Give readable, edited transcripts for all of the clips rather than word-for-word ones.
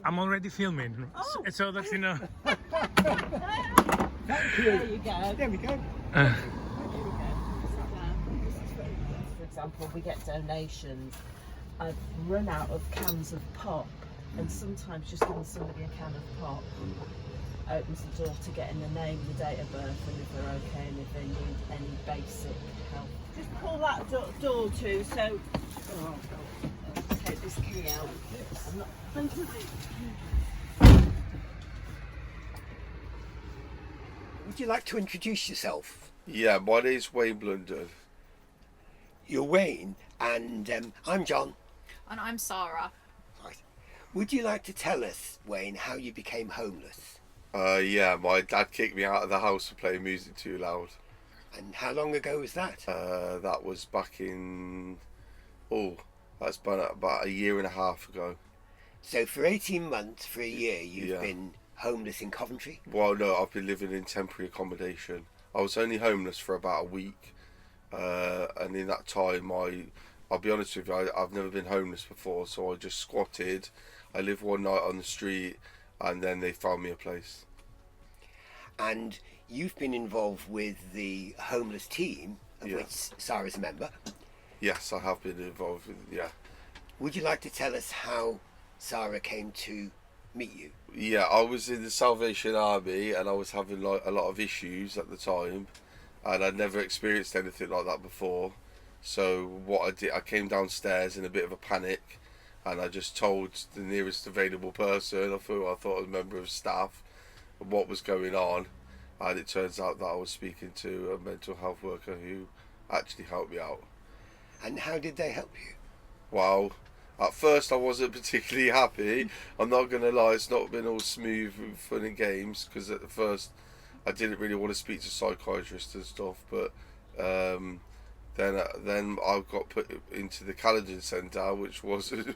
I'm already filming, so that you know. Thank you. There you go. There we go. Here we go. This is for example, we get donations. I've run out of cans of pop, and sometimes just giving somebody a can of pop opens the door to getting the name, the date of birth, and if they're okay, and if they need any basic help. Just pull that door to, so I'll take this key out. I'm not. Would you like to introduce yourself? Yeah, my name's Wayne Blunden. You're Wayne, and I'm John. And I'm Sarah. Right. Would you like to tell us, Wayne, how you became homeless? Yeah, my dad kicked me out of the house for playing music too loud. And how long ago was that? That was back in... that's about a year and a half ago. So for 18 months, for a year, you've Yeah. been homeless in Coventry? Well, no, I've been living in temporary accommodation. I was only homeless for about a week. And in that time, I'll be honest with you, I've never been homeless before, so I just squatted. I lived one night on the street, and then they found me a place. And you've been involved with the homeless team, of Yeah. which Sarah's a member. Yes, I have been involved with, yeah. Would you like to tell us how Sarah came to meet you? Yeah, I was in the Salvation Army, and I was having like a lot of issues at the time, and I'd never experienced anything like that before. So what I did, I came downstairs in a bit of a panic, and I just told the nearest available person, I thought was a member of staff, what was going on, and it turns out that I was speaking to a mental health worker who actually helped me out. And how did they help you? Well, at first I wasn't particularly happy. I'm not going to lie, it's not been all smooth and fun and games, because at first I didn't really want to speak to psychiatrists and stuff, but then I got put into the Caledon Centre, which wasn't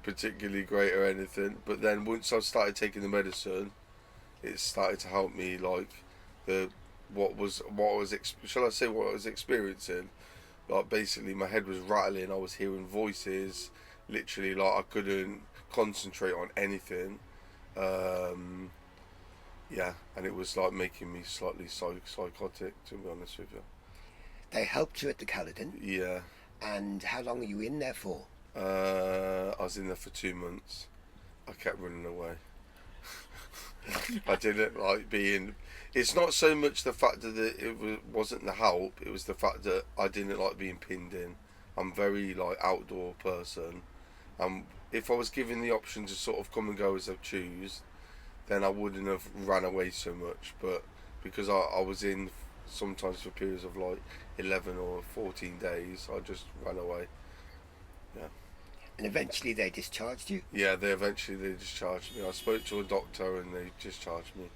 particularly great or anything. But then once I started taking the medicine, it started to help me, like what I was experiencing. Like basically my head was rattling, I was hearing voices, literally like I couldn't concentrate on anything. Yeah, and it was like making me slightly psychotic, to be honest with you. They helped you at the Caledon. Yeah. And how long were you in there for? I was in there for 2 months. I kept running away. I didn't like being... It's not so much the fact that wasn't the help, it was the fact that I didn't like being pinned in. I'm very like outdoor person. If I was given the option to sort of come and go as I choose, then I wouldn't have ran away so much. But because I was in sometimes for periods of like 11 or 14 days, I just ran away. Yeah. And eventually they discharged you? Yeah, they discharged me. I spoke to a doctor and they discharged me.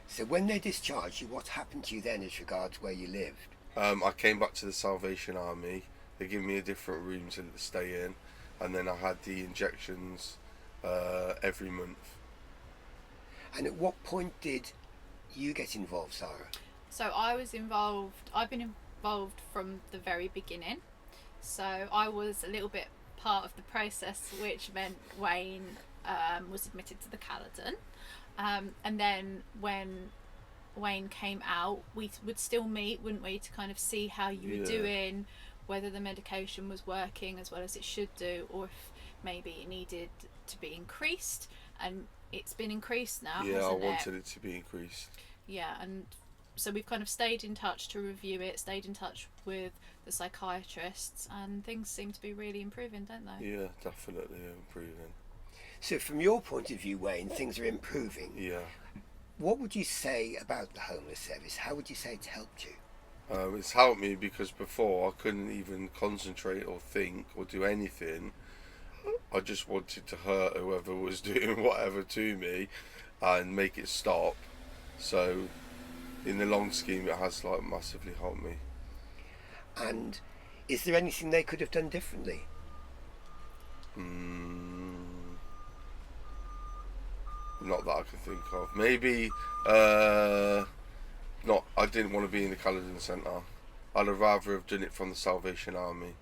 So when they discharged you, what happened to you then as regards where you lived? I came back to the Salvation Army. They gave me a different room to stay in, and then I had the injections every month. And at what point did you get involved, Sarah? So I've been involved from the very beginning. So I was a little bit part of the process, which meant Wayne was admitted to the Caledon. And then when Wayne came out, we would still meet, wouldn't we, to kind of see how you were doing, whether the medication was working as well as it should do, or if maybe it needed to be increased. And it's been increased now, Yeah, I hasn't wanted it to be increased. Yeah, and so we've kind of stayed in touch to review it, stayed in touch with the psychiatrists, and things seem to be really improving, don't they? Yeah, definitely improving. So from your point of view, Wayne, things are improving. Yeah. What would you say about the homeless service? How would you say it's helped you? It's helped me because before I couldn't even concentrate or think or do anything. I just wanted to hurt whoever was doing whatever to me and make it stop. So in the long scheme it has like massively helped me. And is there anything they could have done differently? Not that I can think of. Maybe not. I didn't want to be in the Caledon Centre. I'd have rather have done it from the Salvation Army,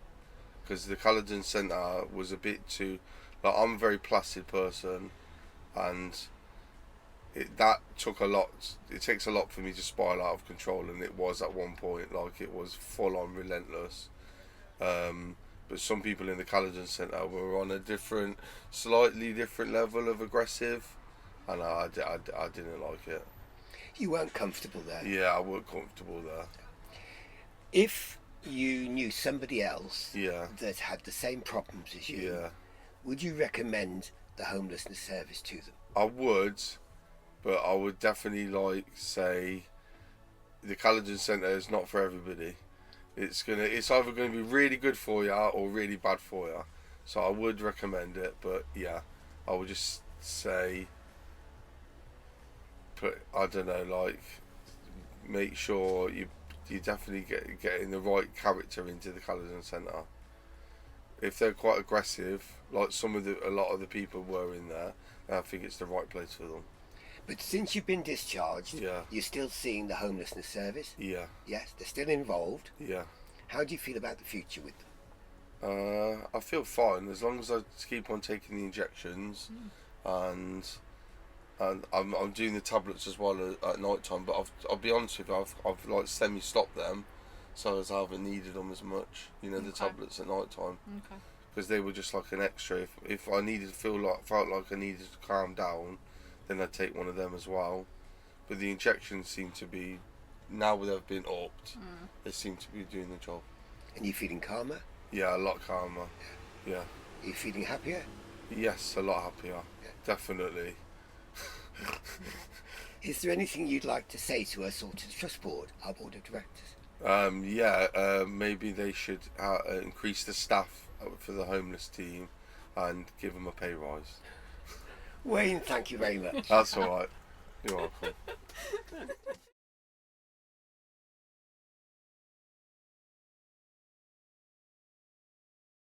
because the Caledon Centre was a bit too Like, I'm a very placid person, and that took a lot. It takes a lot for me to spiral out of control, and it was at one point. Like, it was full on relentless. But some people in the Caledon Centre were on a slightly different level of aggressive, and I didn't like it. You weren't comfortable there. Yeah, I wasn't comfortable there. If you knew somebody else Yeah, that had the same problems as you, yeah. would you recommend the homelessness service to them? I would, but I would definitely say the Caledon Centre is not for everybody. It's either gonna be really good for you or really bad for you. So I would recommend it, but yeah, I would just say, I don't know, make sure you definitely getting the right character into the Caledon Centre. If they're quite aggressive, like a lot of the people were in there, then I think it's the right place for them. But since you've been discharged, Yeah. you're still seeing the homelessness service? Yeah, Yes, they're still involved. yeah. How do you feel about the future with them? I feel fine as long as I keep on taking the injections, and I'm doing the tablets as well at night time. But I'll be honest with you, I've semi-stopped them, so as I haven't needed them as much. The Okay. tablets at night time, Okay. because they were just like an extra. If I felt like I needed to calm down, then I'd take one of them as well. But the injections seem to be, now they've been upped, they seem to be doing the job. And you feeling calmer? Yeah, a lot calmer. Yeah. Are you feeling happier? Yes, a lot happier. Definitely. Is there anything you'd like to say to us or to the Trust Board, our Board of Directors? Maybe they should increase the staff for the homeless team and give them a pay rise. Wayne, thank you very much. That's all right. You're welcome.